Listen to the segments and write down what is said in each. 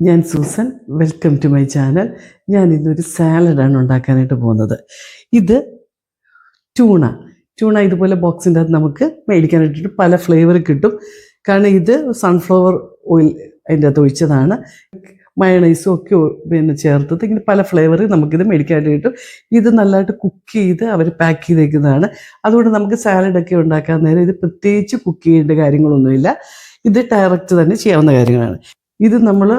ഞാൻ Susan, welcome to my channel. ഞാൻ ഇന്നൊരു സാലഡാണ് ഉണ്ടാക്കാനായിട്ട് പോകുന്നത്. ഇത് ട്യൂണ ഇതുപോലെ ബോക്സിൻ്റെ അകത്ത് നമുക്ക് മേടിക്കാനായിട്ട് പല ഫ്ലേവർ കിട്ടും. കാരണം ഇത് സൺഫ്ലവർ ഓയിൽ അതിൻ്റെ അകത്ത് ഒഴിച്ചതാണ്. മയണൈസും ഒക്കെ ചേർത്തത് ഇങ്ങനെ പല ഫ്ലേവർ നമുക്കിത് മേടിക്കാനായിട്ട് കിട്ടും. ഇത് നല്ലതായിട്ട് കുക്ക് ചെയ്ത് അവർ പാക്ക് ചെയ്തേക്കുന്നതാണ്. അതുകൊണ്ട് നമുക്ക് സാലഡൊക്കെ ഉണ്ടാക്കാൻ നേരം ഇത് പ്രത്യേകിച്ച് കുക്ക് ചെയ്യേണ്ട കാര്യങ്ങളൊന്നുമില്ല. ഇത് ഡയറക്റ്റ് തന്നെ ചെയ്യാവുന്ന കാര്യങ്ങളാണ്. ഇത് നമ്മൾ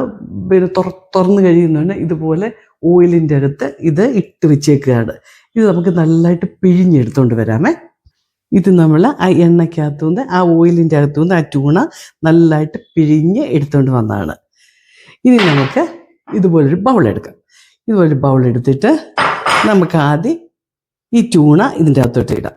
തുറന്ന് കഴിയുന്നതാണ് ഇതുപോലെ ഓയിലിൻ്റെ അകത്ത് ഇത് ഇട്ട് വെച്ചേക്കുകയാണ്. ഇത് നമുക്ക് നല്ലതായിട്ട് പിഴിഞ്ഞെടുത്തുകൊണ്ട് വരാമേ. ഇത് നമ്മൾ ആ എണ്ണയ്ക്കകത്തുനിന്ന് ആ ഓയിലിൻ്റെ അകത്തുനിന്ന് ആ ട്യൂണ നല്ലതായിട്ട് പിഴിഞ്ഞ് എടുത്തുകൊണ്ട് വന്നതാണ്. ഇനി നമുക്ക് ഇതുപോലൊരു ബൗൾ എടുക്കാം. ഇതുപോലൊരു ബൗൾ എടുത്തിട്ട് നമുക്ക് ആദ്യം ഈ ട്യൂണ ഇതിൻ്റെ അകത്തോട്ട് ഇടാം.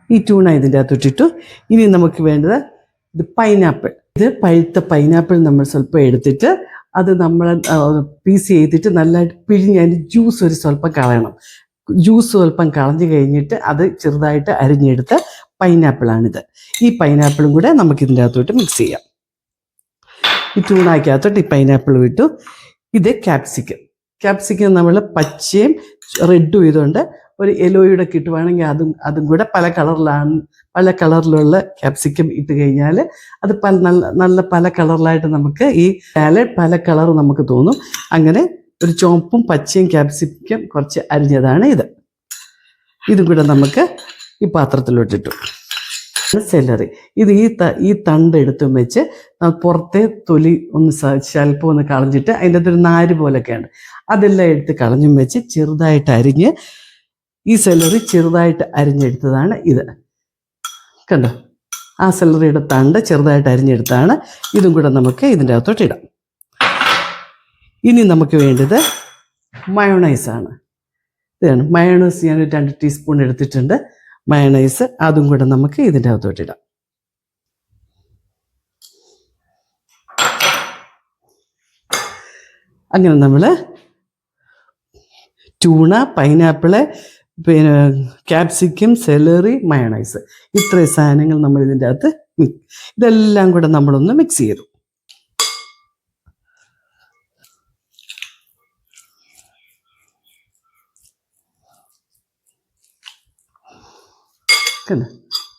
ഈ ട്യൂണ ഇതിൻ്റെ അകത്തോട്ടിട്ടു. ഇനി നമുക്ക് വേണ്ടത് ഇത് പൈനാപ്പിൾ. ഇത് പഴുത്ത പൈനാപ്പിൾ നമ്മൾ സ്വല്പം എടുത്തിട്ട് അത് നമ്മൾ പീസ് ചെയ്തിട്ട് നല്ലതായിട്ട് പിഴിഞ്ഞ് അതിൻ്റെ ജ്യൂസ് ഒരു സ്വല്പം കളയണം. ജ്യൂസ് സ്വല്പം കളഞ്ഞു കഴിഞ്ഞിട്ട് അത് ചെറുതായിട്ട് അരിഞ്ഞെടുത്ത പൈനാപ്പിളാണിത്. ഈ പൈനാപ്പിളും കൂടെ നമുക്ക് ഇതിൻ്റെ അകത്തോട്ട് മിക്സ് ചെയ്യാം. ഈ ട്യൂണയ്ക്കകത്തോട്ട് ഈ പൈനാപ്പിൾ വിട്ടു. ഇത് ക്യാപ്സിക്കം നമ്മൾ പച്ചയും റെഡും ഇതുകൊണ്ട് ഒരു യെല്ലോയുടെ കിട്ടുവാണെങ്കിൽ അതും കൂടെ പല കളറിലുള്ള ക്യാപ്സിക്കം ഇട്ട് കഴിഞ്ഞാൽ അത് നല്ല പല കളറിലായിട്ട് നമുക്ക് ഈ സാലഡ് പല കളർ നമുക്ക് തോന്നും. അങ്ങനെ ഒരു ചുവപ്പും പച്ചയും ക്യാപ്സിക്കം കുറച്ച് അരിഞ്ഞതാണ് ഇത്. ഇതും കൂടെ നമുക്ക് ഈ പാത്രത്തിലോട്ടിട്ടു. സെലറി ഇത് ഈ തണ്ട് എടുത്തും വെച്ച് പുറത്തെ തൊലി ഒന്ന് സ്വല്പം ഒന്ന് കളഞ്ഞിട്ട് അതിൻ്റെ അകത്തൊരു നാര് പോലൊക്കെയാണ്, അതെല്ലാം എടുത്ത് കളഞ്ഞും വെച്ച് ചെറുതായിട്ട് അരിഞ്ഞ് ഈ സെലറി ചെറുതായിട്ട് അരിഞ്ഞെടുത്തതാണ് ഇത്. കണ്ടോ, ആ സെലറിയുടെ തണ്ട് ചെറുതായിട്ട് അരിഞ്ഞെടുത്താണ്. ഇതും കൂടെ നമുക്ക് ഇതിൻ്റെ അകത്തോട്ട് ഇടാം. ഇനി നമുക്ക് വേണ്ടത് മയോണൈസാണ്. ഇതാണ് മയോണൈസ്. ഞാൻ 2 ടീസ്പൂൺ എടുത്തിട്ടുണ്ട് മയോണൈസ്. അതും കൂടെ നമുക്ക് ഇതിൻ്റെ അകത്തോട്ട് ഇടാം. അങ്ങനെ നമ്മൾ ട്യൂണ, പൈനാപ്പിള്, പിന്നെ ക്യാപ്സിക്കം, സെലറി, മയോണൈസ്, ഇത്രയും സാധനങ്ങൾ നമ്മൾ ഇതിൻ്റെ അകത്ത് ഇതെല്ലാം കൂടെ നമ്മളൊന്ന് മിക്സ് ചെയ്തു.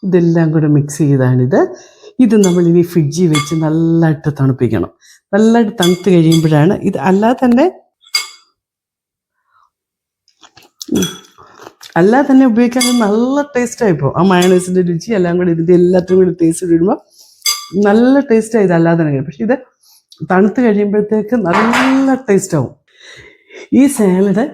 ഇതെല്ലാം കൂടെ മിക്സ് ചെയ്താണിത്. ഇത് നമ്മളിനി ഫ്രിഡ്ജിൽ വെച്ച് നല്ലതായിട്ട് തണുപ്പിക്കണം. നല്ലതായിട്ട് തണുത്ത് കഴിയുമ്പോഴാണ് ഇത്. അല്ലാതെ തന്നെ ഉപയോഗിക്കാൻ നല്ല ടേസ്റ്റായിപ്പോൾ. ആ മയോണൈസിൻ്റെ രുചി എല്ലാം കൂടി ഇതിൻ്റെ എല്ലാത്തിനും കൂടി ടേസ്റ്റ് ഇടുമ്പോൾ നല്ല ടേസ്റ്റായി. ഇത് അല്ലാതെ തന്നെ. പക്ഷെ ഇത് തണുത്ത് കഴിയുമ്പോഴത്തേക്ക് നല്ല ടേസ്റ്റാവും. ഈ സാലഡ്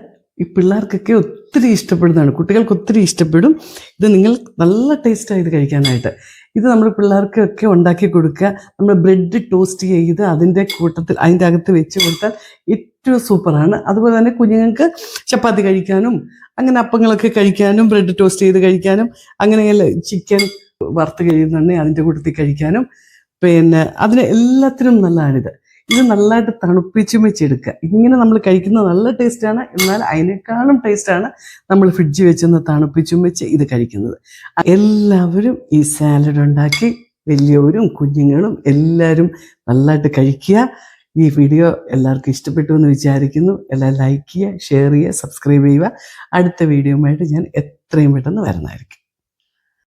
ഈ പിള്ളേർക്കൊക്കെ ഒത്തിരി ഇഷ്ടപ്പെടുന്നതാണ്, കുട്ടികൾക്ക് ഒത്തിരി ഇഷ്ടപ്പെടും. ഇത് നിങ്ങൾ നല്ല ടേസ്റ്റായി ഇത് കഴിക്കാനായിട്ട്. ഇത് നമ്മൾ പിള്ളേർക്കൊക്കെ ഉണ്ടാക്കി കൊടുക്കുക. നമ്മൾ ബ്രെഡ് ടോസ്റ്റ് ചെയ്ത് അതിൻ്റെ കൂട്ടത്തിൽ അതിൻ്റെ അകത്ത് വെച്ച് കൊടുത്താൽ ഏറ്റവും സൂപ്പറാണ്. അതുപോലെ തന്നെ കുഞ്ഞുങ്ങൾക്ക് ചപ്പാത്തി കഴിക്കാനും അങ്ങനെ അപ്പങ്ങളൊക്കെ കഴിക്കാനും ബ്രെഡ് ടോസ്റ്റ് ചെയ്ത് കഴിക്കാനും അങ്ങനെയല്ല ചിക്കൻ വറുത്ത് കഴിയുന്നുണ്ടെങ്കിൽ അതിൻ്റെ കൂട്ടത്തിൽ കഴിക്കാനും പിന്നെ അതിന് എല്ലാത്തിനും നല്ലതാണിത്. ഇത് നല്ലതായിട്ട് തണുപ്പിച്ചും വെച്ചെടുക്കുക. ഇങ്ങനെ നമ്മൾ കഴിക്കുന്നത് നല്ല ടേസ്റ്റാണ്. എന്നാൽ അതിനേക്കാളും ടേസ്റ്റാണ് നമ്മൾ ഫ്രിഡ്ജിൽ വെച്ചൊന്ന് തണുപ്പിച്ചും വെച്ച് ഇത് കഴിക്കുന്നത്. എല്ലാവരും ഈ സാലഡ് ഉണ്ടാക്കി വലിയവരും കുഞ്ഞുങ്ങളും എല്ലാവരും നല്ലതായിട്ട് കഴിക്കുക. ഈ വീഡിയോ എല്ലാവർക്കും ഇഷ്ടപ്പെട്ടു എന്ന് വിചാരിക്കുന്നു. എല്ലാം ലൈക്ക് ചെയ്യുക, ഷെയർ ചെയ്യുക, സബ്സ്ക്രൈബ് ചെയ്യുക. അടുത്ത വീഡിയോയുമായിട്ട് ഞാൻ എത്രയും പെട്ടെന്ന് വരുന്നതായിരിക്കും.